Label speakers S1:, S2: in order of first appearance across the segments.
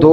S1: 2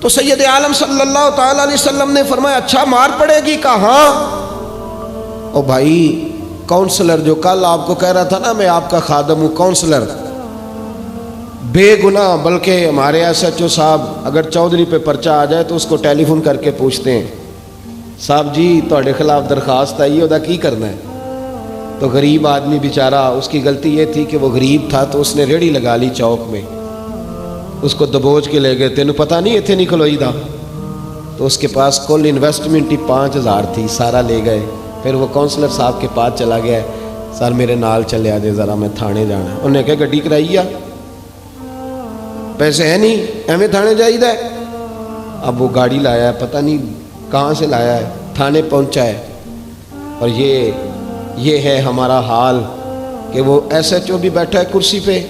S2: تو سید عالم صلی اللہ تعالی علیہ وسلم نے فرمایا اچھا مار پڑے گی؟ کہا ہاں۔ او بھائی کونسلر جو کل آپ کو کہہ رہا تھا نا میں آپ کا خادم ہوں، کونسلر بے گناہ، بلکہ ہمارے ایس ایچ او صاحب اگر چودھری پہ پرچہ آ جائے تو اس کو ٹیلی فون کر کے پوچھتے ہیں صاحب جی تہاڈے خلاف درخواست آئی ہے، وہ کی کرنا ہے؟ تو غریب آدمی بیچارہ، اس کی غلطی یہ تھی کہ وہ غریب تھا تو اس نے ریڑھی لگا لی چوک میں، اس کو دبوچ کے لے گئے، تینوں پتہ نہیں اتنے نہیں کھلوئی دا، تو اس کے پاس کل انویسٹمنٹ ہی 5000 تھی، سارا لے گئے۔ پھر وہ کونسلر صاحب کے پاس چلا گیا، سر میرے نال چلے آجے ذرا میں تھانے جانا ہے۔ انہوں نے کہا گڈی کرائی آ، پیسے ہیں نہیں ایویں تھانے جائیدا ہے۔ اب وہ گاڑی لایا ہے، پتہ نہیں کہاں سے لایا ہے، تھانے پہنچا ہے۔ اور یہ ہے ہمارا حال کہ وہ ایس ایچ او بھی بیٹھا ہے کرسی پہ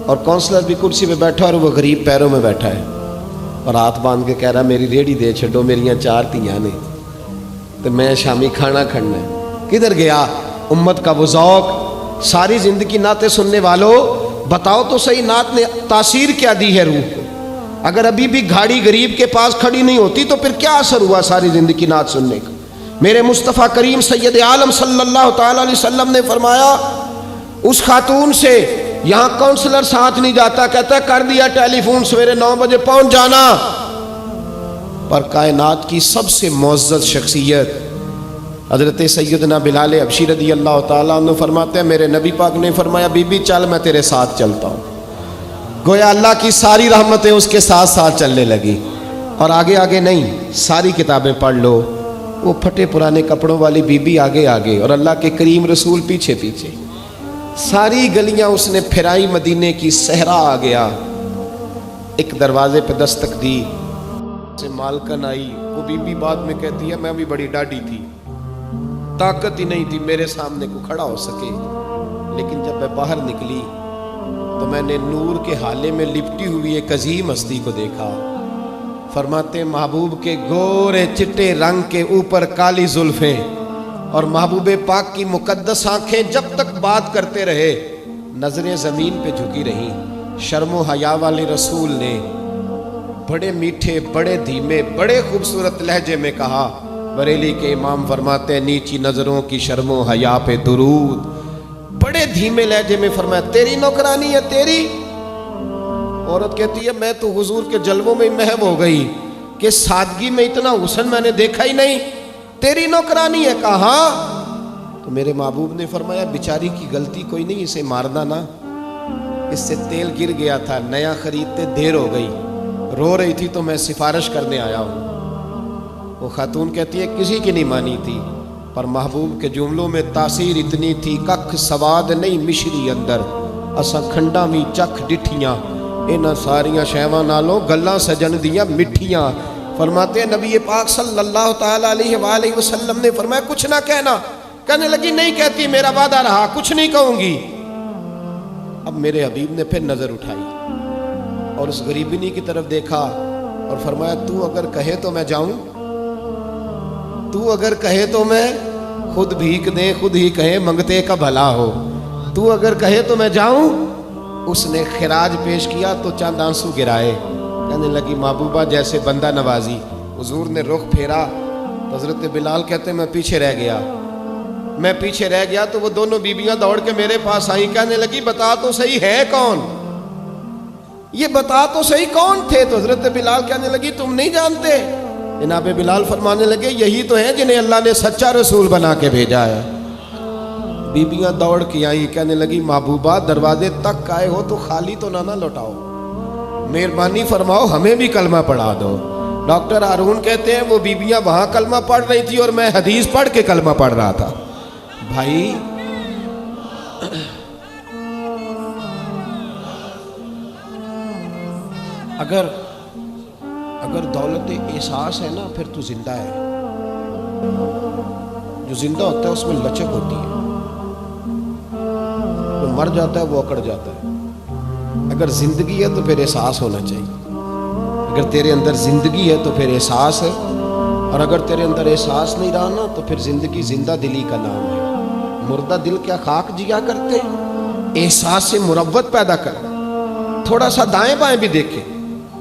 S2: اور کونسلر بھی کرسی پہ بیٹھا اور وہ غریب پیروں میں بیٹھا ہے اور ہاتھ باندھ کے کہہ رہا میری ریڑھی دے چھڈو، میریاں 4 دھیاں نے تو میں شامی کھانا کھڑنا ہے۔ کدھر گیا امت کا وہ ذوق؟ ساری زندگی نعتیں سننے والوں بتاؤ تو صحیح نعت نے تاثیر کیا دی ہے روح کو؟ اگر ابھی بھی گھاڑی غریب کے پاس کھڑی نہیں ہوتی تو پھر کیا اثر ہوا ساری زندگی نعت سننے کا؟ میرے مصطفیٰ کریم سید عالم صلی اللہ تعالی علیہ وسلم نے فرمایا اس خاتون سے یہاں کونسلر ساتھ نہیں جاتا، کہتا ہے کر دیا ٹیلی فون، سویرے 9 بجے پہنچ جانا۔ پر کائنات کی سب سے معزز شخصیت حضرت سیدنا بلال حبشی رضی اللہ تعالیٰ عنہ فرماتے ہیں میرے نبی پاک نے فرمایا بی بی چل میں تیرے ساتھ چلتا ہوں۔ گویا اللہ کی ساری رحمتیں اس کے ساتھ ساتھ چلنے لگی۔ اور آگے آگے نہیں، ساری کتابیں پڑھ لو، وہ پھٹے پرانے کپڑوں والی بی بی آگے آگے اور اللہ کے کریم رسول پیچھے پیچھے، ساری گلیاں اس نے پھرائی، مدینے کی صحرا آ گیا۔ ایک دروازے پہ دستک دی، سے مالکن آئی، وہ بی بی بعد میں کہتی ہے میں بھی بڑی ڈاڈی تھی، طاقت ہی نہیں تھی میرے سامنے کو کھڑا ہو سکے، لیکن جب میں باہر نکلی تو میں نے نور کے حالے میں لپٹی ہوئی ایک عظیم ہستی کو دیکھا۔ فرماتے محبوب کے گورے چٹے رنگ کے اوپر کالی زلفیں اور محبوب پاک کی مقدس آنکھیں جب تک بات کرتے رہے نظریں زمین پہ جھکی رہیں۔ شرم و حیا والے رسول نے بڑے میٹھے، بڑے دھیمے، بڑے خوبصورت لہجے میں کہا، بریلی کے امام فرماتے ہیں نیچی نظروں کی شرم و حیا پہ درود، بڑے دھیمے لہجے میں فرمایا تیری نوکرانی ہے تیری؟ عورت کہتی ہے میں تو حضور کے جلووں میں محو ہو گئی کہ سادگی میں اتنا حسن میں نے دیکھا ہی نہیں، تیری نوکرانی ہے؟ کہا تو میرے محبوب نے فرمایا بیچاری کی غلطی کوئی نہیں، اسے مارنا نا، اس سے تیل گر گیا تھا، نیا خریدتے دیر ہو گئی، رو رہی تھی تو میں سفارش کرنے آیا ہوں۔ وہ خاتون کہتی ہے کسی کی نہیں مانی تھی، پر محبوب کے جملوں میں تاثیر اتنی تھی ککھ سواد نہیں مشری اندر، اساں کھنڈا بھی چکھ ڈٹھیاں، انہاں ساریاں شیواں نالوں گلاں سجن دیاں مٹھیاں۔ فرماتے ہیں نبی پاک صلی اللہ تعالی علیہ وآلہ وسلم نے فرمایا کچھ نہ کہنا، کہنے لگی نہیں کہتی، میرا وعدہ رہا کچھ نہیں کہوں گی۔ اب میرے حبیب نے پھر نظر اٹھائی اور اس غریبنی کی طرف دیکھا اور فرمایا تو اگر کہے تو میں جاؤں، تو اگر کہے تو میں خود بھیک دیں، خود ہی کہے منگتے کا بھلا ہو، تو اگر کہے تو میں جاؤں۔ اس نے خراج پیش کیا تو چند آنسو گرائے، کہنے لگی محبوبہ جیسے بندہ نوازی۔ حضور نے رخ پھیرا تو حضرت بلال کہتے میں پیچھے رہ گیا تو وہ دونوں بیبیاں دوڑ کے میرے پاس آئیں، کہنے لگی بتا تو صحیح ہے کون، یہ بتا تو صحیح کون تھے؟ تو حضرت بلال کہنے لگی تم نہیں جانتے؟ جناب بلال فرمانے لگے یہی تو ہیں جنہیں اللہ نے سچا رسول بنا کے بھیجا ہے۔ بیبیاں دوڑ کے آئیں، کہنے لگی محبوبہ دروازے تک آئے ہو تو خالی تو نہ لوٹاؤ، مہربانی فرماؤ ہمیں بھی کلمہ پڑھا دو۔ ڈاکٹر ہارون کہتے ہیں وہ بیبیاں وہاں کلمہ پڑھ رہی تھی اور میں حدیث پڑھ کے کلمہ پڑھ رہا تھا۔ بھائی اگر دولت احساس ہے نا پھر تو زندہ ہے، جو زندہ ہوتا ہے اس میں لچک ہوتی ہے، جو مر جاتا ہے وہ اکڑ جاتا ہے۔ اگر زندگی ہے تو پھر احساس ہونا چاہیے، اگر تیرے اندر زندگی ہے تو پھر احساس ہے، اور اگر تیرے اندر احساس نہیں رہا نا تو پھر زندگی زندہ دلی کا نام ہے۔ مردہ دل کیا خاک جیا کرتے ہیں؟ احساس سے مروت پیدا کر، تھوڑا سا دائیں بائیں بھی دیکھے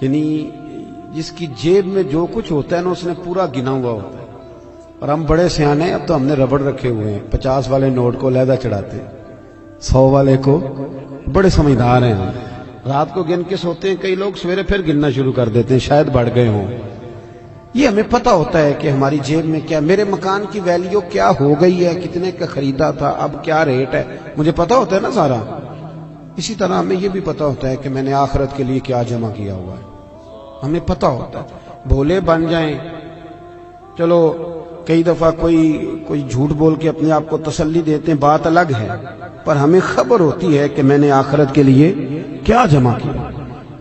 S1: یعنی جس کی جیب میں جو کچھ ہوتا ہے نا اس نے پورا گنا ہوا ہوتا ہے. اور ہم بڑے سیانے ہیں, اب تو ہم نے ربڑ رکھے ہوئے ہیں, 50 والے نوٹ کو علیحدہ چڑھاتے ہیں, 100 والے کو. بڑے سمجھدار ہیں ہم. رات کو گن کے سوتے ہیں کئی لوگ, سویرے پھر گننا شروع کر دیتے ہیں, شاید بڑھ گئے ہوں. یہ ہمیں پتا ہوتا ہے کہ ہماری جیب میں کیا, میرے مکان کی ویلیو کیا ہو گئی ہے, کتنے کا خریدا تھا, اب کیا ریٹ ہے, مجھے پتا ہوتا ہے نا سارا. اسی طرح ہمیں یہ بھی پتا ہوتا ہے کہ میں نے آخرت کے لیے کیا جمع کیا ہوا ہے, ہمیں پتا ہوتا ہے. بھولے بن جائیں, چلو کئی دفعہ کوئی جھوٹ بول کے اپنے آپ کو تسلی دیتے ہیں, بات الگ ہے, پر ہمیں خبر ہوتی ہے کہ میں نے آخرت کے لیے کیا جمع کیا.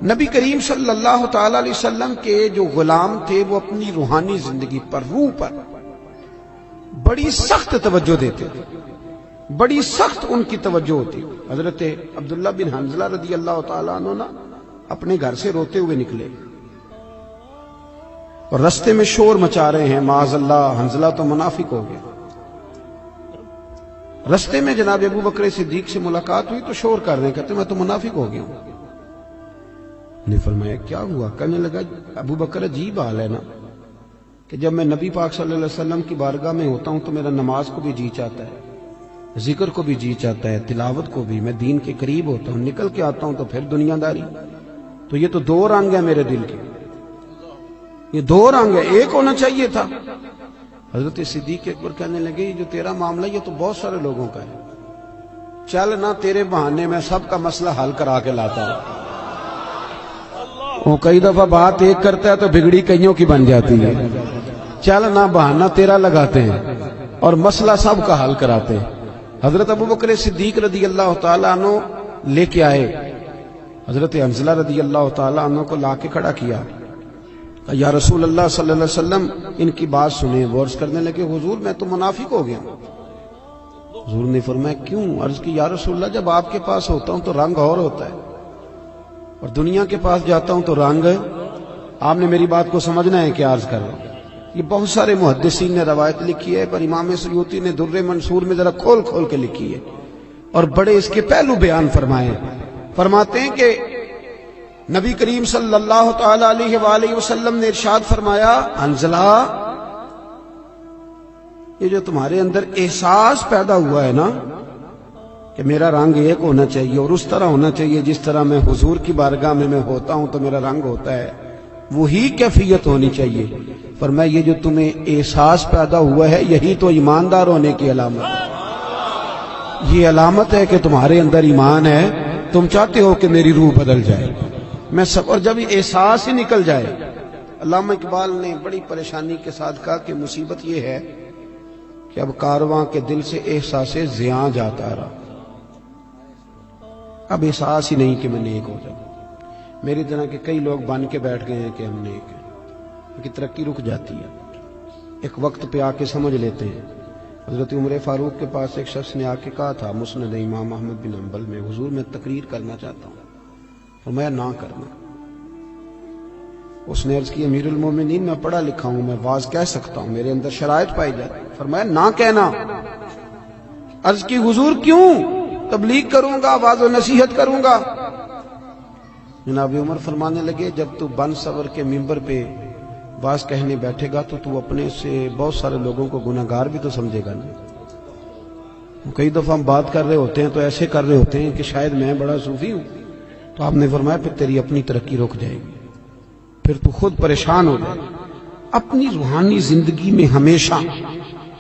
S1: نبی کریم صلی اللہ تعالی علیہ وسلم کے جو غلام تھے وہ اپنی روحانی زندگی پر, روح پر بڑی سخت توجہ دیتے تھے, بڑی سخت ان کی توجہ ہوتی. حضرت عبداللہ بن حنظلہ رضی اللہ تعالیٰ عنہ نا اپنے گھر سے روتے ہوئے نکلے اور رستے میں شور مچا رہے ہیں, معاذ اللہ حنظلہ تو منافق ہو گیا. رستے میں جناب ابو بکر صدیق سے ملاقات ہوئی تو شور کر رہے ہیں, کہتے میں تو منافق ہو گیا ہوں. نے فرمایا کیا ہوا؟ کہنے لگا ابو بکر عجیب حال ہے نا کہ جب میں نبی پاک صلی اللہ علیہ وسلم کی بارگاہ میں ہوتا ہوں تو میرا نماز کو بھی جی چاہتا ہے, ذکر کو بھی جی چاہتا ہے, تلاوت کو بھی, میں دین کے قریب ہوتا ہوں, نکل کے آتا ہوں تو پھر دنیا داری. تو یہ تو 2 رنگ ہے میرے دل کے, یہ 2 رنگ ہے, ایک ہونا چاہیے تھا. حضرت صدیق اکبر کہنے لگے یہ جو تیرا معاملہ یہ تو بہت سارے لوگوں کا ہے, چل نہ تیرے بہانے میں سب کا مسئلہ حل کرا کے لاتا ہوں. وہ کئی دفعہ بات ایک کرتا ہے تو بگڑی کئیوں کی بن جاتی ہے. چل نہ بہانہ تیرا لگاتے ہیں اور مسئلہ سب کا حل کراتے ہیں. حضرت ابو بکر صدیق رضی اللہ تعالیٰ عنہ لے کے آئے, حضرت حنظلہ رضی اللہ تعالیٰ عنہ کو لا کے کھڑا کیا, یا رسول اللہ صلی اللہ علیہ وسلم ان کی بات سنیں. وہ عرض کرنے لگے حضور میں تو منافق ہو گیا. حضور نے فرمایا کیوں؟ عرض کی یا رسول اللہ جب آپ کے پاس ہوتا ہوں تو رنگ اور ہوتا ہے اور دنیا کے پاس جاتا ہوں تو رنگ. آپ نے میری بات کو سمجھنا ہے کہ عرض کر رہا ہوں. یہ بہت سارے محدثین نے روایت لکھی ہے, پر امام سیوطی نے در منصور میں ذرا کھول کھول کے لکھی ہے اور بڑے اس کے پہلو بیان فرمائے. فرماتے ہیں کہ نبی کریم صلی اللہ تعالی علیہ وآلہ وسلم نے ارشاد فرمایا حنظلہ یہ جو تمہارے اندر احساس پیدا ہوا ہے نا کہ میرا رنگ ایک ہونا چاہیے اور اس طرح ہونا چاہیے جس طرح میں حضور کی بارگاہ میں ہوتا ہوں تو میرا رنگ ہوتا ہے, وہی کیفیت ہونی چاہیے. فرمایا یہ جو تمہیں احساس پیدا ہوا ہے یہی تو ایماندار ہونے کی علامت ہے. یہ علامت ہے کہ تمہارے اندر ایمان ہے, تم چاہتے ہو کہ میری روح بدل جائے. میں سب, اور جب یہ احساس ہی نکل جائے. علامہ اقبال نے بڑی پریشانی کے ساتھ کہا کہ مصیبت یہ ہے کہ اب کارواں کے دل سے احساس زیاں جاتا رہا, اب احساس ہی نہیں کہ میں نیک ہو جاؤں. میری طرح کے کئی لوگ بن کے بیٹھ گئے ہیں کہ ہم نیک ہیں, ان کی ترقی رک جاتی ہے, ایک وقت پہ آ کے سمجھ لیتے ہیں. حضرت عمر فاروق کے پاس ایک شخص نے آ کے کہا تھا مسند امام احمد بن حنبل میں, حضور میں تقریر کرنا چاہتا ہوں. فرمایا نہ کرنا. اس نے عرض کی امیر المومنین میں پڑھا لکھا ہوں, میں واز کہہ سکتا ہوں, میرے اندر شرائط پائی جاتی. فرمایا نہ کہنا. عرض کی حضور کیوں؟ تبلیغ کروں گا, واز و نصیحت کروں گا. جناب عمر فرمانے لگے جب تو بن سور کے ممبر پہ واز کہنے بیٹھے گا تو اپنے سے بہت سارے لوگوں کو گناہگار بھی تو سمجھے گا نا. کئی دفعہ ہم بات کر رہے ہوتے ہیں تو ایسے کر رہے ہوتے ہیں کہ شاید میں بڑا صوفی ہوں. تو آپ نے فرمایا پھر تیری اپنی ترقی رک جائے گی, پھر تو خود پریشان ہو جائے. اپنی روحانی زندگی میں ہمیشہ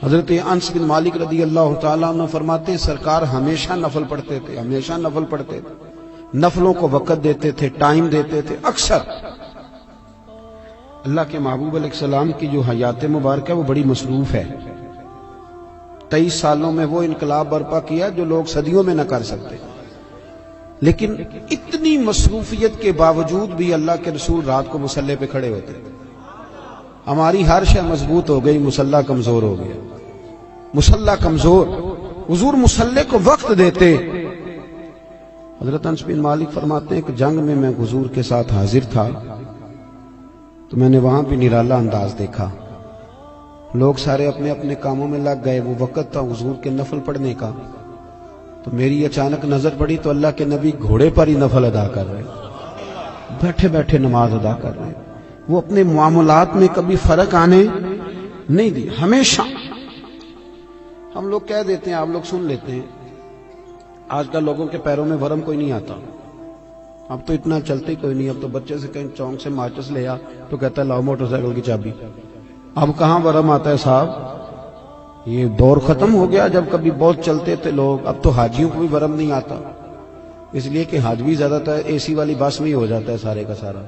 S1: حضرت انس بن مالک رضی اللہ تعالیٰ عنہ فرماتے ہیں سرکار ہمیشہ نفل پڑھتے تھے, ہمیشہ نفل پڑھتے تھے, نفلوں کو وقت دیتے تھے, ٹائم دیتے تھے. اکثر اللہ کے محبوب علیہ السلام کی جو حیات مبارکہ ہے وہ بڑی مصروف ہے. 23 سالوں میں وہ انقلاب برپا کیا جو لوگ صدیوں میں نہ کر سکتے. لیکن اتنی مصروفیت کے باوجود بھی اللہ کے رسول رات کو مصلے پہ کھڑے ہوتے تھے. ہماری ہر شے مضبوط ہو گئی, مصلہ کمزور ہو گیا. مصلہ کمزور, حضور مصلے کو وقت دیتے. حضرت انس بن مالک فرماتے ہیں کہ جنگ میں میں حضور کے ساتھ حاضر تھا تو میں نے وہاں بھی نرالا انداز دیکھا. لوگ سارے اپنے اپنے کاموں میں لگ گئے. وہ وقت تھا حضور کے نفل پڑھنے کا. تو میری اچانک نظر پڑی تو اللہ کے نبی گھوڑے پر ہی نفل ادا کر رہے، بیٹھے بیٹھے نماز ادا کر رہے ہیں۔ وہ اپنے معاملات میں کبھی فرق آنے نہیں دی، ہمیشہ۔ ہم لوگ کہہ دیتے ہیں، آپ لوگ سن لیتے ہیں، آج کل لوگوں کے پیروں میں ورم کوئی نہیں آتا، اب تو اتنا چلتے ہی کوئی نہیں۔ اب تو بچے سے کہیں چونک سے ماچس لے آ تو کہتا ہے لاؤ موٹر سائیکل کی چابی۔ اب کہاں ورم آتا ہے صاحب، یہ دور ختم ہو گیا جب کبھی بہت چلتے تھے لوگ۔ اب تو حاجیوں کو بھی ورم نہیں آتا، اس لیے کہ حاج بھی زیادہ تر اے سی والی بس میں ہی ہو جاتا ہے سارے کا سارا۔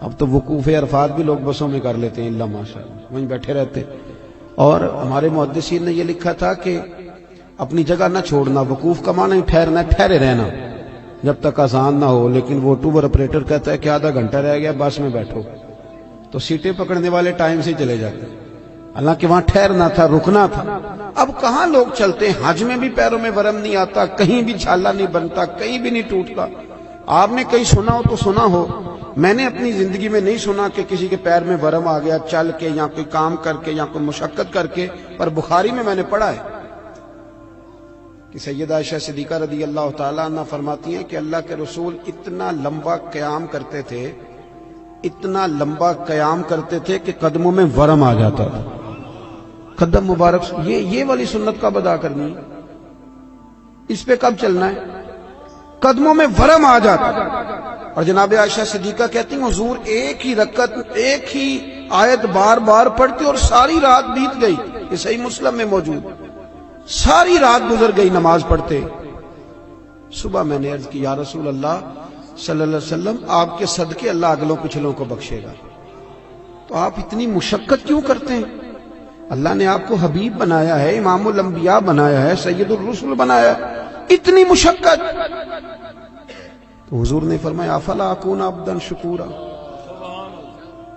S1: اب تو وقوف عرفات بھی لوگ بسوں میں کر لیتے ہیں، اللہ ماشاءاللہ، وہیں بیٹھے رہتے۔ اور ہمارے محدثین نے یہ لکھا تھا کہ اپنی جگہ نہ چھوڑنا، وقوف کا معنی ٹھہرنا، ٹھہرے رہنا جب تک اذان نہ ہو۔ لیکن وہ ٹور آپریٹر کہتا ہے کہ آدھا گھنٹہ رہ گیا بس میں بیٹھو، تو سیٹیں پکڑنے والے ٹائم سے چلے جاتے، حالانکہ وہاں ٹھہرنا تھا، رکنا تھا۔ اب کہاں لوگ چلتے ہیں، حج میں بھی پیروں میں ورم نہیں آتا، کہیں بھی چھالا نہیں بنتا، کہیں بھی نہیں ٹوٹتا۔ آپ نے کہیں سنا ہو تو سنا ہو، میں نے اپنی زندگی میں نہیں سنا کہ کسی کے پیر میں ورم آ گیا چل کے یا کوئی کام کر کے یا کوئی مشقت کر کے، پر بخاری میں نے پڑھا ہے کہ سیدہ عائشہ صدیقہ رضی اللہ تعالیٰ عنہ فرماتی ہیں کہ اللہ کے رسول اتنا لمبا قیام کرتے تھے، اتنا لمبا قیام کرتے تھے کہ قدموں میں ورم آ جاتا تھا۔ قدم مبارک، یہ والی سنت کب ادا کرنی ہے، اس پہ کب چلنا ہے؟ قدموں میں ورم آ جاتا۔ اور جناب عائشہ صدیقہ کہتی ہیں حضور ایک ہی رکعت، ایک ہی آیت بار بار پڑھتے اور ساری رات بیت گئی، یہ صحیح مسلم میں موجود، ساری رات گزر گئی نماز پڑھتے۔ صبح میں نے عرض کی یا رسول اللہ صلی اللہ علیہ وسلم، آپ کے صدقے اللہ اگلوں پچھلوں کو بخشے گا، تو آپ اتنی مشقت کیوں کرتے ہیں؟ اللہ نے آپ کو حبیب بنایا ہے، امام الانبیاء بنایا ہے، سید الرسل بنایا ہے، اتنی مشقت؟ تو حضور نے فرمایا افلا اکون عبدا شکورا،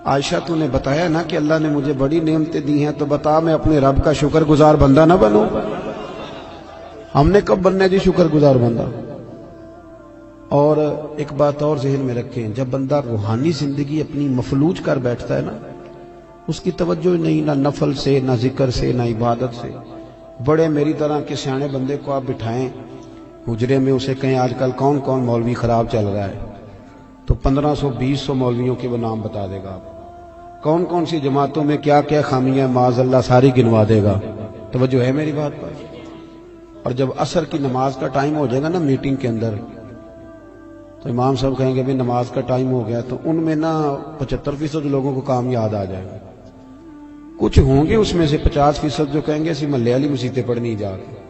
S1: عائشہ تو نے بتایا نا کہ اللہ نے مجھے بڑی نعمتیں دی ہیں، تو بتا میں اپنے رب کا شکر گزار بندہ نہ بنوں؟ ہم نے کب بننا ہے جی شکر گزار بندہ؟ اور ایک بات اور ذہن میں رکھیں، جب بندہ روحانی زندگی اپنی مفلوج کر بیٹھتا ہے نا، اس کی توجہ نہیں، نہ نفل سے، نہ ذکر سے، نہ عبادت سے۔ بڑے میری طرح کے سیانے بندے کو آپ بٹھائیں حجرے میں، اسے کہیں آج کل کون کون مولوی خراب چل رہا ہے، تو 1500-2000 مولویوں کے وہ نام بتا دے گا، کون کون سی جماعتوں میں کیا کیا خامیاں معاذ اللہ ساری گنوا دے گا۔ توجہ ہے میری بات پر؟ اور جب عصر کی نماز کا ٹائم ہو جائے گا نا میٹنگ کے اندر، تو امام صاحب کہیں گے بھی نماز کا ٹائم ہو گیا، تو ان میں نا 75% لوگوں کو کام یاد آ جائے گا، کچھ ہوں گے اس میں سے 50% جو کہیں گے اسی محلے والی مسیتیں پڑھنی جا کے،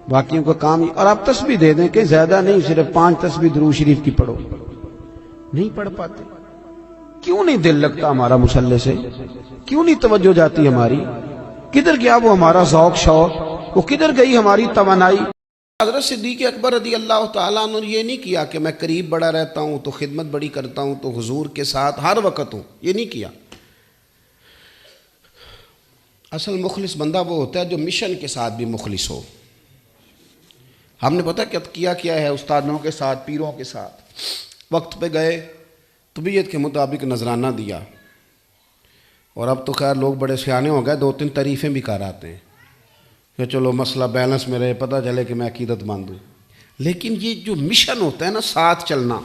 S1: باقیوں کا کام۔ اور آپ تسبیح دے دیں کہ زیادہ نہیں، صرف 5 تسبیح درود شریف کی پڑھو، نہیں پڑھ پاتے۔ کیوں نہیں دل لگتا ہمارا مصلی سے؟ کیوں نہیں توجہ جاتی ہماری؟ کدھر گیا وہ ہمارا ذوق شوق؟ وہ کدھر گئی ہماری توانائی؟ حضرت صدیق اکبر رضی اللہ تعالیٰ عنہ نے یہ نہیں کیا کہ میں قریب بڑا رہتا ہوں تو خدمت بڑی کرتا ہوں تو حضور کے ساتھ ہر وقت ہوں، یہ نہیں کیا۔ اصل مخلص بندہ وہ ہوتا ہے جو مشن کے ساتھ بھی مخلص ہو۔ ہم نے پتہ کیا ہے استادوں کے ساتھ، پیروں کے ساتھ، وقت پہ گئے، طبیعت کے مطابق نذرانہ دیا، اور اب تو خیر لوگ بڑے سیانے ہو گئے، 2-3 تعریفیں بھی کر آتے ہیں کہ چلو مسئلہ بیلنس میں رہے، پتہ چلے کہ میں عقیدت مند ہوں۔ لیکن یہ جو مشن ہوتا ہے نا، ساتھ چلنا،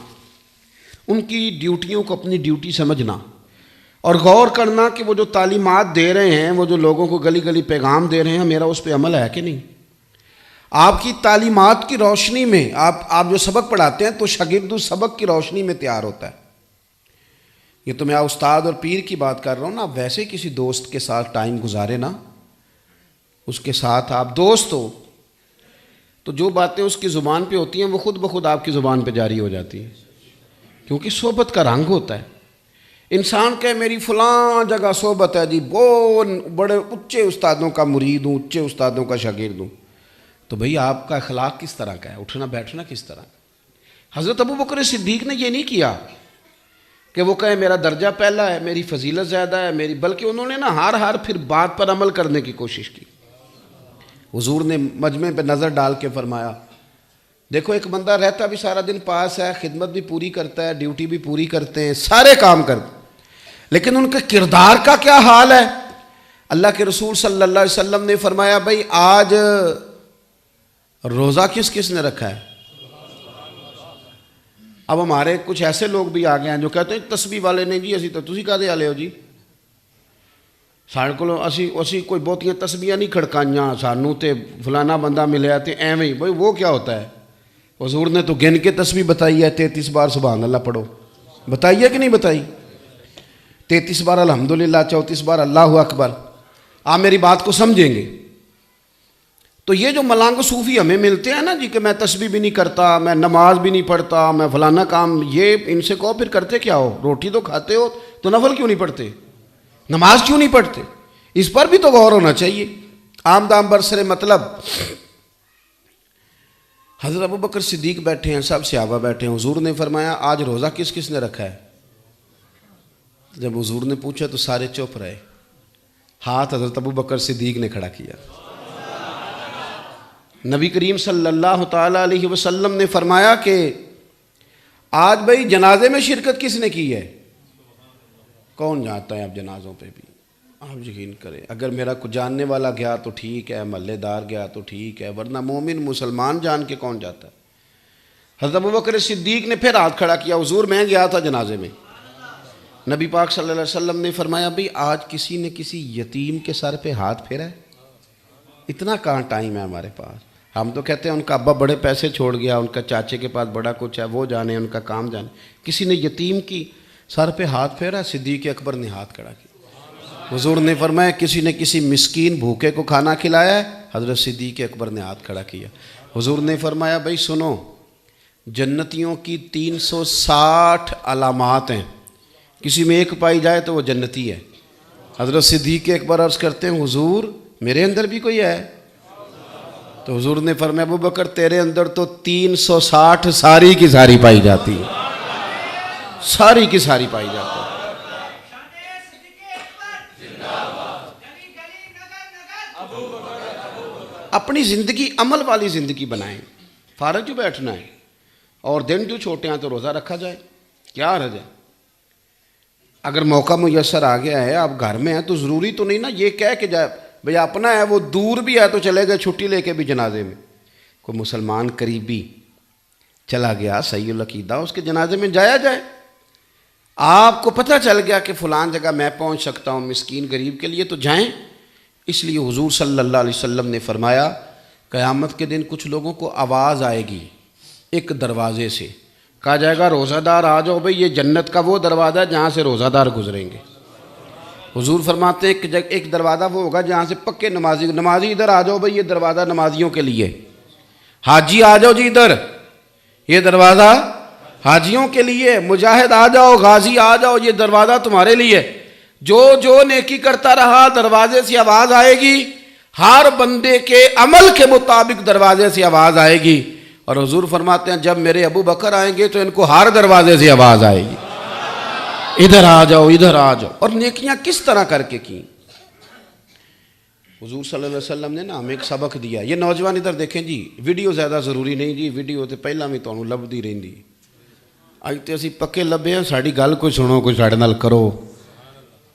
S1: ان کی ڈیوٹیوں کو اپنی ڈیوٹی سمجھنا اور غور کرنا کہ وہ جو تعلیمات دے رہے ہیں، وہ جو لوگوں کو گلی گلی پیغام دے رہے ہیں، میرا اس پہ عمل ہے کہ نہیں؟ آپ کی تعلیمات کی روشنی میں آپ جو سبق پڑھاتے ہیں تو شاگرد اس سبق کی روشنی میں تیار ہوتا ہے۔ یہ تو میں استاد اور پیر کی بات کر رہا ہوں نا، ویسے کسی دوست کے ساتھ ٹائم گزارے نا، اس کے ساتھ آپ دوست ہو تو جو باتیں اس کی زبان پہ ہوتی ہیں وہ خود بخود آپ کی زبان پہ جاری ہو جاتی ہیں، کیونکہ صحبت کا رنگ ہوتا ہے۔ انسان کہے میری فلاں جگہ صحبت ہے جی، وہ بڑے اونچے استادوں کا مرید ہوں، اونچے استادوں کا شاگرد ہوں، تو بھئی آپ کا اخلاق کس طرح کا ہے، اٹھنا بیٹھنا کس طرح کا؟ حضرت ابوبکر صدیق نے یہ نہیں کیا کہ وہ کہے میرا درجہ پہلا ہے، میری فضیلت زیادہ ہے، بلکہ انہوں نے نا ہر پھر بات پر عمل کرنے کی کوشش کی۔ حضور نے مجمع پہ نظر ڈال کے فرمایا دیکھو ایک بندہ رہتا بھی سارا دن پاس ہے، خدمت بھی پوری کرتا ہے، ڈیوٹی بھی پوری کرتے ہیں، سارے کام کرتے، لیکن ان کے کردار کا کیا حال ہے؟ اللہ کے رسول صلی اللہ علیہ وسلم نے فرمایا بھائی آج روزہ کس کس نے رکھا ہے؟ اب ہمارے کچھ ایسے لوگ بھی آ گئے ہیں جو کہتے ہیں تسبیح والے نہیں جی، اسی تو تسی کہدے والے ہو جی، سارے کو اسی کوئی بہتیاں تسبیحاں نہیں کھڑکائیاں، سانوں تے فلانا بندہ ملیا تے ایویں ہی، بھائی وہ کیا ہوتا ہے؟ حضور نے تو گن کے تسبیح بتائی ہے، 33 بار سبحان اللہ پڑھو، بتائی ہے کہ نہیں بتائی؟ 33 بار الحمدللہ، 34 بار اللہ اکبر۔ آپ میری بات کو سمجھیں گے تو یہ جو ملانگ صوفی ہمیں ملتے ہیں نا جی کہ میں تسبیح بھی نہیں کرتا، میں نماز بھی نہیں پڑھتا، میں فلانا کام، یہ ان سے کہو پھر کرتے کیا ہو؟ روٹی تو کھاتے ہو تو نفل کیوں نہیں پڑھتے؟ نماز کیوں نہیں پڑھتے؟ اس پر بھی تو غور ہونا چاہیے۔ عام دام برسر مطلب حضرت ابو بکر صدیق بیٹھے ہیں، سب صحابہ بیٹھے ہیں، حضور نے فرمایا آج روزہ کس کس نے رکھا ہے؟ جب حضور نے پوچھا تو سارے چپ رہے، ہاتھ حضرت ابو بکر صدیق نے کھڑا کیا۔ نبی کریم صلی اللہ تعالیٰ علیہ وسلم نے فرمایا کہ آج بھائی جنازے میں شرکت کس نے کی ہے؟ کون جاتا ہے آپ جنازوں پہ بھی؟ آپ یقین کریں، اگر میرا کوئی جاننے والا گیا تو ٹھیک ہے، محلے دار گیا تو ٹھیک ہے، ورنہ مومن مسلمان جان کے کون جاتا ہے؟ حضرت ابو بکر صدیق نے پھر ہاتھ کھڑا کیا، حضور میں گیا تھا جنازے میں۔ نبی پاک صلی اللہ علیہ وسلم نے فرمایا بھئی آج کسی نے کسی یتیم کے سر پہ ہاتھ پھیرا ہے؟ اتنا کہاں ٹائم ہے ہمارے پاس؟ ہم تو کہتے ہیں ان کا ابا بڑے پیسے چھوڑ گیا، ان کا چاچے کے پاس بڑا کچھ ہے، وہ جانے ان کا کام جانے۔ کسی نے یتیم کی سر پہ ہاتھ پھیرا؟ صدیق اکبر نے ہاتھ کھڑا کیا۔ حضور نے فرمایا کسی نے کسی مسکین بھوکے کو کھانا کھلایا ہے؟ حضرت صدیق اکبر نے ہاتھ کھڑا کیا۔ حضور نے فرمایا بھائی سنو، جنتیوں کی 360 علامات ہیں، کسی میں ایک پائی جائے تو وہ جنتی ہے۔ حضرت صدیق اکبر عرض کرتے ہیں حضور میرے اندر بھی کوئی ہے؟ تو حضور نے فرمایا ابو بکر تیرے اندر تو 360 ساری کی ساری پائی جاتی ہے، ساری کی ساری پائی جاتی ہے۔ اپنی زندگی عمل والی زندگی بنائیں، فارغ جو بیٹھنا ہے، اور دن جو چھوٹے ہیں تو روزہ رکھا جائے، کیا حرج ہے؟ اگر موقع میسر آ گیا ہے، آپ گھر میں ہیں تو ضروری تو نہیں نا یہ کہہ کے جائے بھئی اپنا ہے، وہ دور بھی ہے تو چلے گئے چھٹی لے کے بھی جنازے میں۔ کوئی مسلمان قریبی چلا گیا صحیح العقیدہ، اس کے جنازے میں جایا جائے۔ آپ کو پتہ چل گیا کہ فلان جگہ میں پہنچ سکتا ہوں مسکین غریب کے لیے، تو جائیں۔ اس لیے حضور صلی اللہ علیہ وسلم نے فرمایا قیامت کے دن کچھ لوگوں کو آواز آئے گی ایک دروازے سے، کہا جائے گا روزہ دار آ جاؤ بھئی، یہ جنت کا وہ دروازہ ہے جہاں سے روزہ دار گزریں گے۔ حضور فرماتے ہیں کہ ایک دروازہ وہ ہوگا جہاں سے پکے نمازی ادھر آ جاؤ بھئی، یہ دروازہ نمازیوں کے لیے، حاجی آ جاؤ جی ادھر، یہ دروازہ حاجیوں کے لیے، مجاہد آ جاؤ، غازی آ جاؤ، یہ دروازہ تمہارے لیے۔ جو نیکی کرتا رہا دروازے سے آواز آئے گی، ہر بندے کے عمل کے مطابق دروازے سے آواز آئے گی۔ اور حضور فرماتے ہیں جب میرے ابو بکر آئیں گے تو ان کو ہر دروازے سے آواز آئے گی، ادھر آ جاؤ، ادھر آ جاؤ۔ اور نیکیاں کس طرح کر کے کی؟ حضور صلی اللہ علیہ وسلم نے نا ہمیں ایک سبق دیا۔ یہ نوجوان ادھر دیکھیں جی، ویڈیو زیادہ ضروری نہیں جی، ویڈیو تو پہلا بھی تمہیں لبھی رہی، اج تو اسی پکے لبے ہیں، ساری گل کوئی سنو، کوئی ساڑھے نال کرو،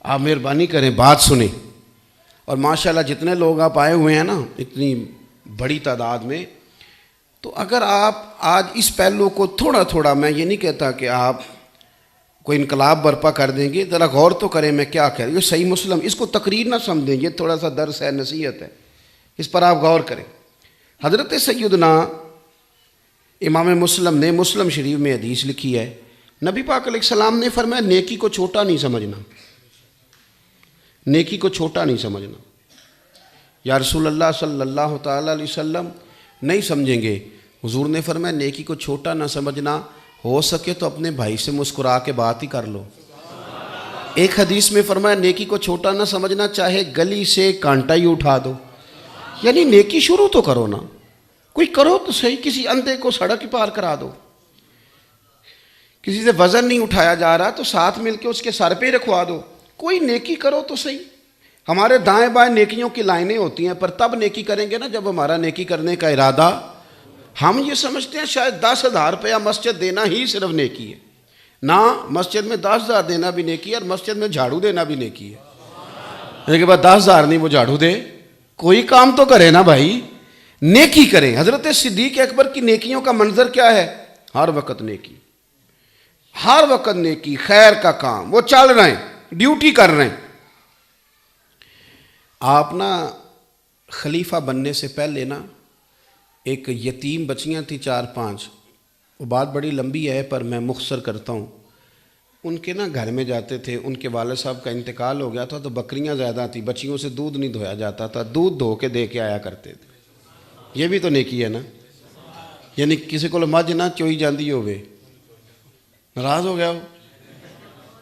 S1: آپ مہربانی کریں بات سنیں۔ اور ماشاءاللہ جتنے لوگ آپ آئے ہوئے ہیں نا اتنی بڑی تعداد میں، تو اگر آپ آج اس پہلو کو تھوڑا تھوڑا، میں یہ نہیں کہتا کہ آپ کوئی انقلاب برپا کر دیں گے، ذرا غور تو کریں میں کیا کہہ رہا ہوں۔ یہ صحیح مسلم، اس کو تقریر نہ سمجھیں، یہ تھوڑا سا درس ہے، نصیحت ہے، اس پر آپ غور کریں۔ حضرت سیدنا امام مسلم نے مسلم شریف میں حدیث لکھی ہے، نبی پاک علیہ السلام نے فرمایا نیکی کو چھوٹا نہیں سمجھنا، نیکی کو چھوٹا نہیں سمجھنا۔ یا رسول اللہ صلی اللہ تعالیٰ علیہ وسلم نہیں سمجھیں گے، حضور نے فرمایا نیکی کو چھوٹا نہ سمجھنا، ہو سکے تو اپنے بھائی سے مسکرا کے بات ہی کر لو۔ ایک حدیث میں فرمایا نیکی کو چھوٹا نہ سمجھنا، چاہے گلی سے کانٹا ہی اٹھا دو، یعنی نیکی شروع تو کرو نا، کوئی کرو تو صحیح، کسی اندھے کو سڑک ہی پار کرا دو، کسی سے وزن نہیں اٹھایا جا رہا تو ساتھ مل کے اس کے سر پہ رکھوا دو، کوئی نیکی کرو تو صحیح۔ ہمارے دائیں بائیں نیکیوں کی لائنیں ہوتی ہیں، پر تب نیکی کریں گے نا جب ہمارا نیکی کرنے کا ارادہ، ہم یہ سمجھتے ہیں شاید 10,000 روپیہ مسجد دینا ہی صرف نیکی ہے، نہ مسجد میں 10,000 دینا بھی نیکی ہے، اور مسجد میں جھاڑو دینا بھی نیکی ہے۔ لیکن بعد 10,000 نہیں وہ جھاڑو دے، کوئی کام تو کرے نا بھائی، نیکی کریں. حضرت صدیق اکبر کی نیکیوں کا منظر کیا ہے؟ ہر وقت نیکی، ہر وقت نیکی، خیر کا کام. وہ چل رہے ہیں، ڈیوٹی کر رہے ہیں. آپ نا خلیفہ بننے سے پہلے نا ایک یتیم بچیاں تھیں 4-5، وہ بات بڑی لمبی ہے پر میں مختصر کرتا ہوں. ان کے نا گھر میں جاتے تھے، ان کے والد صاحب کا انتقال ہو گیا تھا تو بکریاں زیادہ تھیں، بچیوں سے دودھ نہیں دھویا جاتا تھا، دودھ دھو کے دے کے آیا کرتے تھے. یہ بھی تو نیکی ہے نا. یعنی کسی کو مجھ نہ چوئی جاندی ہوئے ناراض ہو گیا ہو،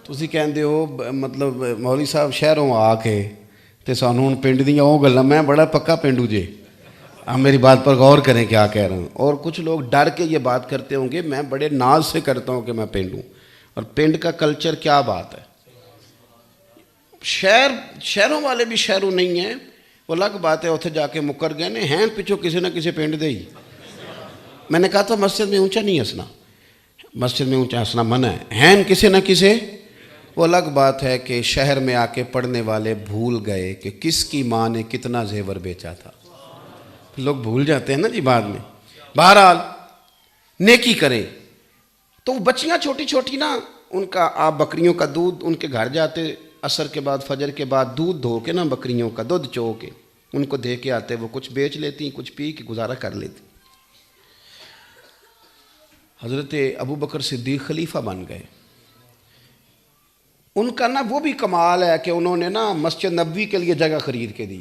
S1: تسی کہندے ہو مطلب مولوی صاحب شہروں آ کے تے سانوں ہن پنڈ دیاں وہ گلاں. میں بڑا پکا پنڈو جے، آپ میری بات پر غور کریں کیا کہہ رہا ہوں. اور کچھ لوگ ڈر کے یہ بات کرتے ہوں گے، میں بڑے ناز سے کرتا ہوں کہ میں پنڈ ہوں. اور پنڈ کا کلچر کیا بات ہے. شہروں والے بھی شہروں نہیں ہیں، وہ الگ بات ہے. اتنے جا کے مکر گئے نے ہیں پچھو کسی نہ کسی پنڈ دے ہی. میں نے کہا تھا مسجد میں اونچا نہیں ہنسنا، مسجد میں اونچا ہنسنا منع ہے. ہیں کسی نہ کسی. وہ الگ بات ہے کہ شہر میں آ کے پڑھنے والے بھول گئے کہ کس کی ماں نے کتنا زیور بیچا تھا. لوگ بھول جاتے ہیں نا جی بعد میں. بہرحال نیکی کریں. تو بچیاں چھوٹی چھوٹی نا، ان کا آپ بکریوں کا دودھ ان کے گھر جاتے عصر کے بعد فجر کے بعد دودھ دھو کے نا بکریوں کا دودھ چو کے ان کو دے کے آتے. وہ کچھ بیچ لیتی، کچھ پی کے گزارا کر لیتی. حضرت ابو بکر صدیق خلیفہ بن گئے. ان کا نا وہ بھی کمال ہے کہ انہوں نے نا مسجد نبوی کے لیے جگہ خرید کے دی.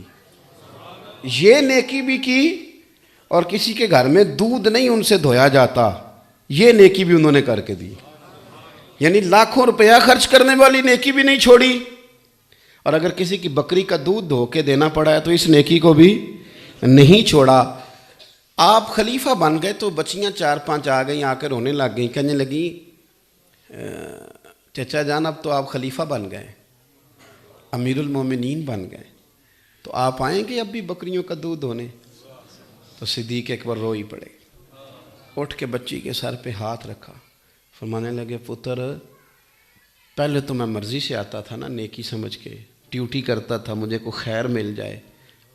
S1: یہ نیکی بھی کی اور کسی کے گھر میں دودھ نہیں ان سے دھویا جاتا، یہ نیکی بھی انہوں نے کر کے دی. یعنی لاکھوں روپیہ خرچ کرنے والی نیکی بھی نہیں چھوڑی. اور اگر کسی کی بکری کا دودھ دھو کے دینا پڑا ہے تو اس نیکی کو بھی نہیں چھوڑا. آپ خلیفہ بن گئے تو بچیاں 4-5 آ گئیں، آ کے رونے لگ گئیں، کہنے لگیں چچا جان اب تو آپ خلیفہ بن گئے، امیر المومنین بن گئے، تو آپ آئیں گے اب بھی بکریوں کا دودھ دھونے؟ تو صدیق اکبر رو ہی پڑے. اٹھ کے بچی کے سر پہ ہاتھ رکھا، فرمانے لگے پتر پہلے تو میں مرضی سے آتا تھا نا، نیکی سمجھ کے ڈیوٹی کرتا تھا مجھے کو خیر مل جائے.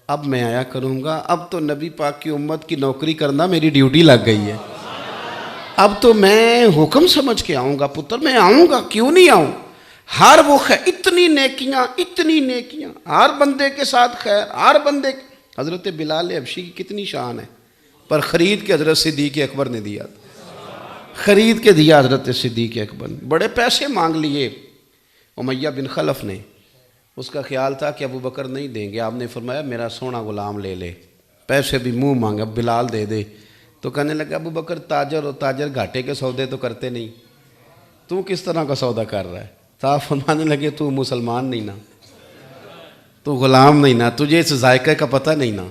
S1: اب میں آیا کروں گا، اب تو نبی پاک کی امت کی نوکری کرنا میری ڈیوٹی لگ گئی ہے. اب تو میں حکم سمجھ کے آؤں گا پتر، میں آؤں گا، کیوں نہیں آؤں. ہر وہ خیر، اتنی نیکیاں ہر بندے کے ساتھ خیر، ہر بندے. حضرت بلال حبشی کی کتنی شان ہے، پر خرید کے حضرت صدیق اکبر نے دیا، خرید کے دیا حضرت صدیق اکبر نے. بڑے پیسے مانگ لیے امیہ بن خلف نے، اس کا خیال تھا کہ ابو بکر نہیں دیں گے. آپ نے فرمایا میرا سونا غلام لے لے، پیسے بھی منہ مانگا بلال دے دے. تو کہنے لگا ابو بکر تاجر اور تاجر گھاٹے کے سودے تو کرتے نہیں، تو کس طرح کا سودا کر رہا ہے؟ تو آپ فرمانے لگے تو مسلمان نہیں نا، تو غلام نہیں نا، تجھے اس ذائقے کا پتہ نہیں نا،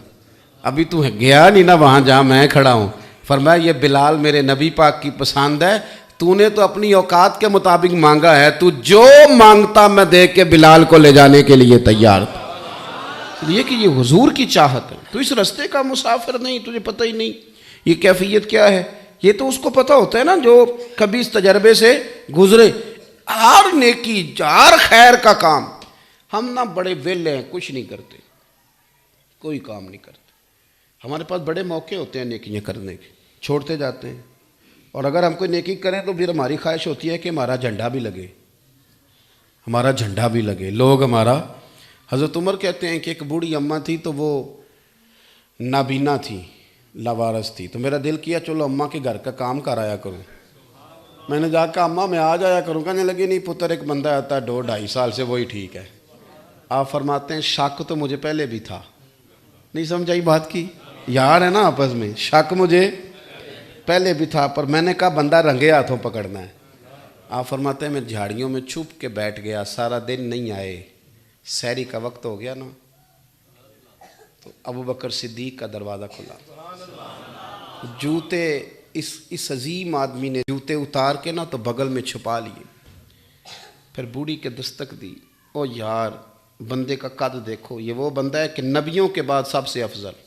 S1: ابھی تو گیا نہیں نا وہاں جہاں میں کھڑا ہوں. فرمایا یہ بلال میرے نبی پاک کی پسند ہے، تو نے تو اپنی اوقات کے مطابق مانگا ہے، تو جو مانگتا میں دے کے بلال کو لے جانے کے لیے تیار تھا. یہ کہ یہ حضور کی چاہت ہے، تو اس رستے کا مسافر نہیں، تجھے پتہ ہی نہیں یہ کیفیت کیا ہے. یہ تو اس کو پتہ ہوتا ہے نا جو کبھی اس تجربے سے گزرے. ہر نیکی، ہر خیر کا کام. ہم نہ بڑے ویلے ہیں، کچھ نہیں کرتے، کوئی کام نہیں کرتے. ہمارے پاس بڑے موقع ہوتے ہیں نیکیاں کرنے کے، چھوڑتے جاتے ہیں. اور اگر ہم کوئی نیکی کریں تو پھر ہماری خواہش ہوتی ہے کہ ہمارا جھنڈا بھی لگے، ہمارا جھنڈا بھی لگے، لوگ ہمارا. حضرت عمر کہتے ہیں کہ ایک بوڑھی اماں تھی تو وہ نابینا تھی، لاوارث تھی. تو میرا دل کیا چلو اماں کے گھر کا کام کر آیا کروں. میں نے جا کے اماں میں آ جایا کروں. کہنے لگے نہیں پتر ایک بندہ آتا ہے 2-2.5 سال سے، وہی ٹھیک ہے. آپ فرماتے ہیں شک تو مجھے پہلے بھی تھا. نہیں سمجھائی بات کی؟ یار ہے نا آپس میں، شک مجھے پہلے بھی تھا، پر میں نے کہا بندہ رنگے ہاتھوں پکڑنا ہے. آپ فرماتے ہیں میں جھاڑیوں میں چھپ کے بیٹھ گیا، سارا دن نہیں آئے، سحری کا وقت ہو گیا نا، تو ابو بکر صدیق کا دروازہ کھلا. جوتے اس عظیم آدمی نے جوتے اتار کے نا تو بغل میں چھپا لیے. پھر بوڑھی کے دستک دی. او یار بندے کا قد دیکھو، یہ وہ بندہ ہے کہ نبیوں کے بعد سب سے افضل.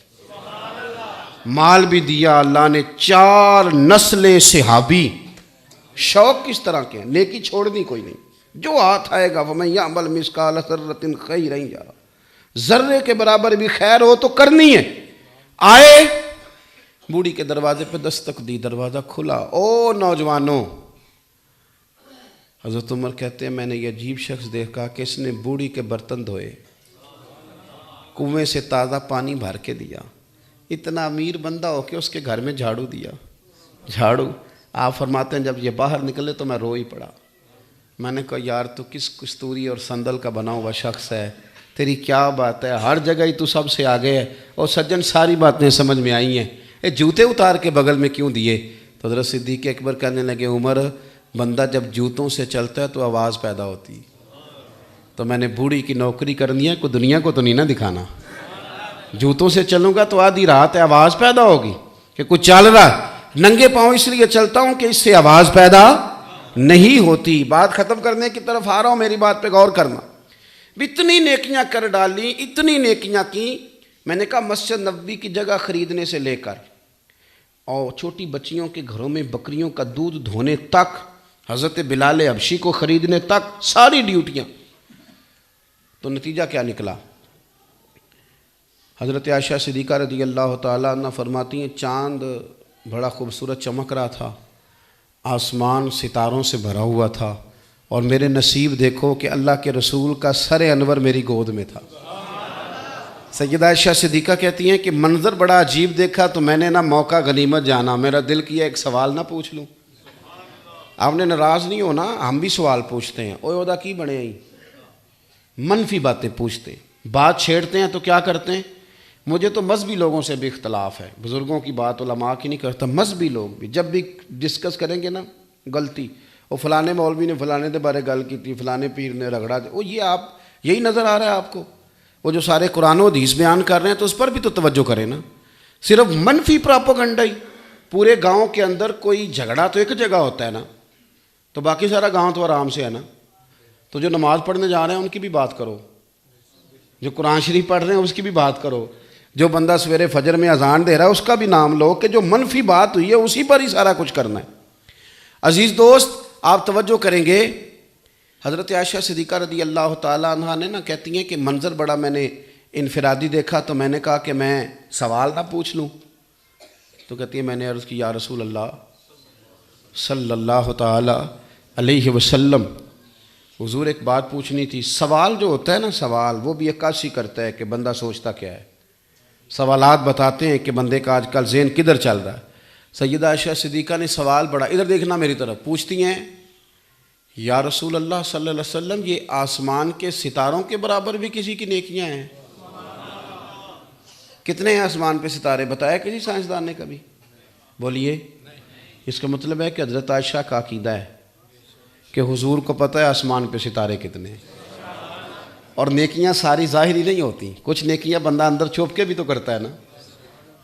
S1: مال بھی دیا اللہ نے، 4 نسلیں صحابی. شوق کس طرح کے ہیں، نیکی چھوڑنی کوئی نہیں. جو ہاتھ آئے گا وَمَن يَعْمَلْ مِثْقَالَ ذَرَّةٍ خَيْرًا يَرَهُ، ذرے کے برابر بھی خیر ہو تو کرنی ہے. آئے بوڑھی کے دروازے پہ دستک دی، دروازہ کھلا، او نوجوانوں. حضرت عمر کہتے ہیں میں نے یہ عجیب شخص دیکھا کہ اس نے بوڑھی کے برتن دھوئے، کنویں سے تازہ پانی بھر کے دیا. اتنا امیر بندہ ہو کے اس کے گھر میں جھاڑو دیا. جھاڑو آپ فرماتے ہیں جب یہ باہر نکلے تو میں رو ہی پڑا. میں نے کہا یار تو کس کستوری اور صندل کا بنا ہوا شخص ہے، تیری کیا بات ہے، ہر جگہ ہی تو سب سے آگے ہے. اور سجن ساری باتیں سمجھ میں آئی ہیں، اے جوتے اتار کے بغل میں کیوں دیے؟ تو حضرت صدیق اکبر کہنے لگے عمر بندہ جب جوتوں سے چلتا ہے تو آواز پیدا ہوتی، تو میں نے بوڑھی کی نوکری کرنی ہے، کوئی دنیا کو تو نہیں نہ دکھانا. جوتوں سے چلوں گا تو آدھی رات ہے آواز پیدا ہوگی کہ کچھ چل رہا. ننگے پاؤں اس لیے چلتا ہوں کہ اس سے آواز پیدا نہیں ہوتی. بات ختم کرنے کی طرف آ رہا ہوں، میری بات پہ غور کرنا. اتنی نیکیاں کر ڈالی، اتنی نیکیاں کی. میں نے کہا مسجد نبوی کی جگہ خریدنے سے لے کر اور چھوٹی بچیوں کے گھروں میں بکریوں کا دودھ دھونے تک، حضرت بلال حبشی کو خریدنے تک ساری ڈیوٹیاں. تو نتیجہ کیا نکلا؟ حضرت عائشہ صدیقہ رضی اللہ تعالیٰ عنہ فرماتی ہیں چاند بڑا خوبصورت چمک رہا تھا، آسمان ستاروں سے بھرا ہوا تھا، اور میرے نصیب دیکھو کہ اللہ کے رسول کا سر انور میری گود میں تھا. سیدہ عائشہ صدیقہ کہتی ہیں کہ منظر بڑا عجیب دیکھا تو میں نے نہ موقع غنیمت جانا، میرا دل کیا ایک سوال نہ پوچھ لوں. آپ نے ناراض نہیں ہونا، ہم بھی سوال پوچھتے ہیں. اوہ عہدہ کی بنے ہیں، منفی باتیں پوچھتے ہیں، بات چھیڑتے ہیں تو کیا کرتے ہیں. مجھے تو مذہبی لوگوں سے بھی اختلاف ہے، بزرگوں کی بات علماء کی نہیں کرتا. مذہبی لوگ بھی جب بھی ڈسکس کریں گے نا غلطی، وہ فلانے مولوی نے فلانے دے بارے گل کی تھی، فلانے پیر نے رگڑا دیا، وہ یہ آپ یہی نظر آ رہا ہے آپ کو. وہ جو سارے قرآن و حدیث بیان کر رہے ہیں تو اس پر بھی تو توجہ کریں نا. صرف منفی پراپوگنڈا ہی. پورے گاؤں کے اندر کوئی جھگڑا تو ایک جگہ ہوتا ہے نا، تو باقی سارا گاؤں تو آرام سے ہے نا. تو جو نماز پڑھنے جا رہے ہیں ان کی بھی بات کرو، جو قرآن شریف پڑھ رہے ہیں اس کی بھی بات کرو، جو بندہ سویرے فجر میں اذان دے رہا ہے اس کا بھی نام لو، کہ جو منفی بات ہوئی ہے اسی پر ہی سارا کچھ کرنا ہے. عزیز دوست آپ توجہ کریں گے، حضرت عائشہ صدیقہ رضی اللہ تعالیٰ عنہ نے نا کہتی ہیں کہ منظر بڑا میں نے انفرادی دیکھا تو میں نے کہا کہ میں سوال نہ پوچھ لوں. تو کہتی ہے میں نے عرض کی یا رسول اللہ صلی اللہ تعالی علیہ وسلم، حضور ایک بات پوچھنی تھی. سوال جو ہوتا ہے نا، سوال وہ بھی عکاسی کرتا ہے کہ بندہ سوچتا کیا ہے. سوالات بتاتے ہیں کہ بندے کا آج کل ذہن کدھر چل رہا ہے. سیدہ عائشہ صدیقہ نے سوال بڑا، ادھر دیکھنا میری طرف، پوچھتی ہیں یا رسول اللہ صلی اللہ علیہ وسلم یہ آسمان کے ستاروں کے برابر بھی کسی کی نیکیاں ہیں؟ کتنے ہیں آسمان پہ ستارے؟ بتایا کسی سائنسدان نے کبھی؟ بولیے. اس کا مطلب ہے کہ حضرت عائشہ کا عقیدہ ہے کہ حضور کو پتہ ہے آسمان پہ ستارے کتنے ہیں. اور نیکیاں ساری ظاہری نہیں ہوتی، کچھ نیکیاں بندہ اندر چھپ کے بھی تو کرتا ہے نا.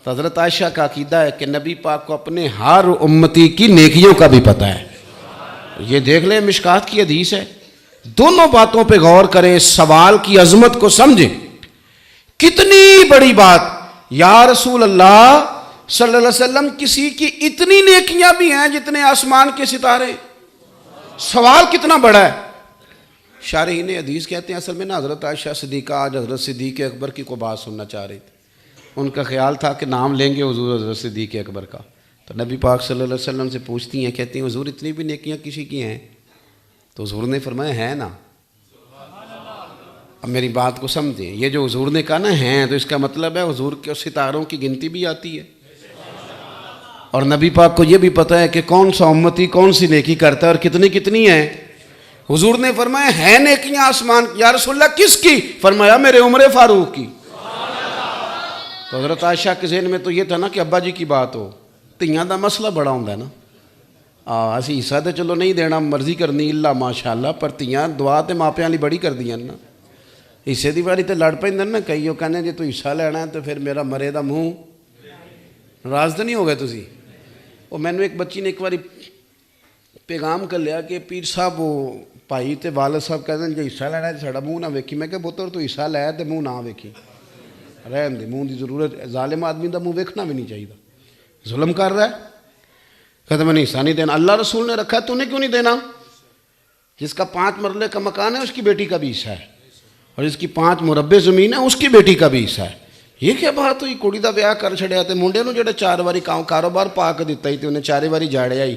S1: تو حضرت عائشہ کا عقیدہ ہے کہ نبی پاک کو اپنے ہر امتی کی نیکیوں کا بھی پتہ ہے. یہ دیکھ لیں مشکات کی حدیث ہے. دونوں باتوں پہ غور کریں، سوال کی عظمت کو سمجھیں. کتنی بڑی بات، یا رسول اللہ صلی اللہ علیہ وسلم کسی کی اتنی نیکیاں بھی ہیں جتنے آسمان کے ستارے. سوال کتنا بڑا ہے. شارحین حدیث کہتے ہیں اصل میں نا حضرت عائشہ صدیقہ آج حضرت صدیق اکبر کی کوئی بات سننا چاہ رہی تھی. ان کا خیال تھا کہ نام لیں گے حضور حضرت صدیق اکبر کا. تو نبی پاک صلی اللہ علیہ وسلم سے پوچھتی ہیں، کہتی ہیں حضور اتنی بھی نیکیاں کسی کی ہیں؟ تو حضور نے فرمایا ہیں نا. اب میری بات کو سمجھیں، یہ جو حضور نے کہا نا ہیں، تو اس کا مطلب ہے حضور کے ستاروں کی گنتی بھی آتی ہے. اور نبی پاک کو یہ بھی پتہ ہے کہ کون سا امتی کون سی نیکی کرتا ہے اور کتنی کتنی ہے. حضور نے فرمایا ہیں نیکیاں آسمان. یا رسول اللہ کس کی؟ فرمایا میرے عمر فاروق کی. تو حضرت عائشہ کے ذہن میں تو یہ تھا نا کہ ابا جی کی بات ہو. تیاں دا مسئلہ بڑا ہوتا ہے نا. اسی حصہ تو چلو نہیں دینا، مرضی کرنی اللہ ماشاء اللہ، پر تیاں دعا تو ماپیاں لی بڑی کر دیا نا. حصے دی باری تو لڑ پہ نا کئی وہ کہنے جی تو حصہ لینا ہے تو پھر میرا مرے دا منہ. ناراض تو نہیں ہو گئے تسی؟ وہ میں نے ایک بچی نے ایک باری پیغام کر لیا کہ پیر صاحب وہ بھائی تے والد صاحب کہتے ہیں جی حصہ لینا ہے ساڑا منہ نہ ویکھی. میں کہ پتر تو حصہ لے تو منہ نہ ویکھی، رہن دے، منہ دی ضرورت. ظالم آدمی دا منہ ویکھنا بھی نہیں چاہیے، ظلم کر رہا ہے. کہتے میں نے حصہ نہیں دینا. اللہ رسول نے رکھا ہے تو انہیں کیوں نہیں دینا؟ جس کا 5 مرلے کا مکان ہے اس کی بیٹی کا بھی حصہ ہے، اور جس کی 5 مربع زمین ہے اس کی بیٹی کا بھی حصہ ہے. یہ کیا بات ہوئی, ਕੁੜੀ ਦਾ ਵਿਆਹ ਕਰ ਛੜਿਆ ਤੇ ਮੁੰਡੇ ਨੂੰ ਜਿਹੜਾ 4 ਵਾਰੀ ਕਾਰੋਬਾਰ ਪਾ ਕੇ ਦਿੱਤਾ ਹੀ ਤੇ ਉਹਨੇ 4 ਵਾਰੀ ਜਾੜਿਆ ਹੀ,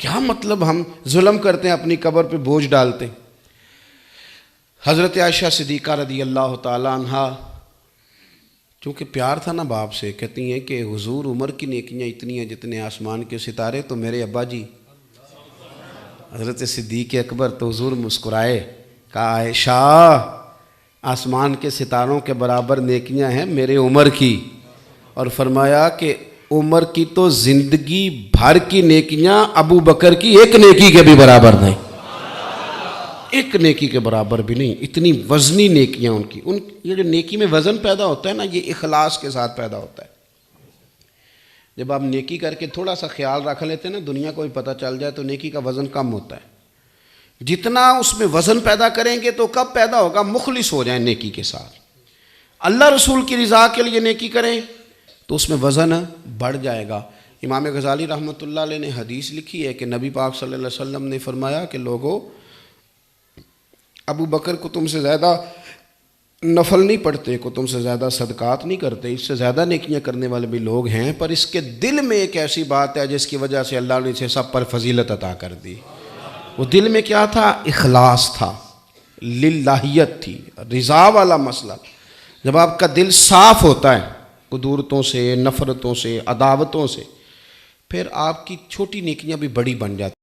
S1: کیا مطلب ہم ظلم کرتے ہیں, اپنی قبر پہ بوجھ ڈالتے. حضرت عائشہ صدیقہ رضی اللہ تعالیٰ عنہ چونکہ پیار تھا نا باپ سے, کہتی ہیں کہ حضور عمر کی نیکیاں اتنی ہیں جتنے آسمان کے ستارے, تو میرے ابا جی حضرت صدیق اکبر تو حضور مسکرائے, کہا عائشہ آسمان کے ستاروں کے برابر نیکیاں ہیں میرے عمر کی, اور فرمایا کہ عمر کی تو زندگی بھر کی نیکیاں ابو بکر کی ایک نیکی کے بھی برابر نہیں, ایک نیکی کے برابر بھی نہیں. اتنی وزنی نیکیاں ان کی. یہ جو نیکی میں وزن پیدا ہوتا ہے نا, یہ اخلاص کے ساتھ پیدا ہوتا ہے. جب آپ نیکی کر کے تھوڑا سا خیال رکھ لیتے ہیں نا, دنیا کو بھی پتہ چل جائے, تو نیکی کا وزن کم ہوتا ہے. جتنا اس میں وزن پیدا کریں گے تو کب پیدا ہوگا, مخلص ہو جائیں نیکی کے ساتھ, اللہ رسول کی رضا کے لیے نیکی کریں تو اس میں وزن بڑھ جائے گا. امام غزالی رحمۃ اللہ علیہ نے حدیث لکھی ہے کہ نبی پاک صلی اللہ علیہ وسلم نے فرمایا کہ لوگوں, ابو بکر کو تم سے زیادہ نفل نہیں پڑھتے, کو تم سے زیادہ صدقات نہیں کرتے, اس سے زیادہ نیکیاں کرنے والے بھی لوگ ہیں, پر اس کے دل میں ایک ایسی بات ہے جس کی وجہ سے اللہ نے اسے سب پر فضیلت عطا کر دی. وہ دل میں کیا تھا, اخلاص تھا, للہیت تھی, رضا والا مسئلہ. جب آپ کا دل صاف ہوتا ہے قدورتوں سے, نفرتوں سے, عداوتوں سے, پھر آپ کی چھوٹی نیکیاں بھی بڑی بن جاتی.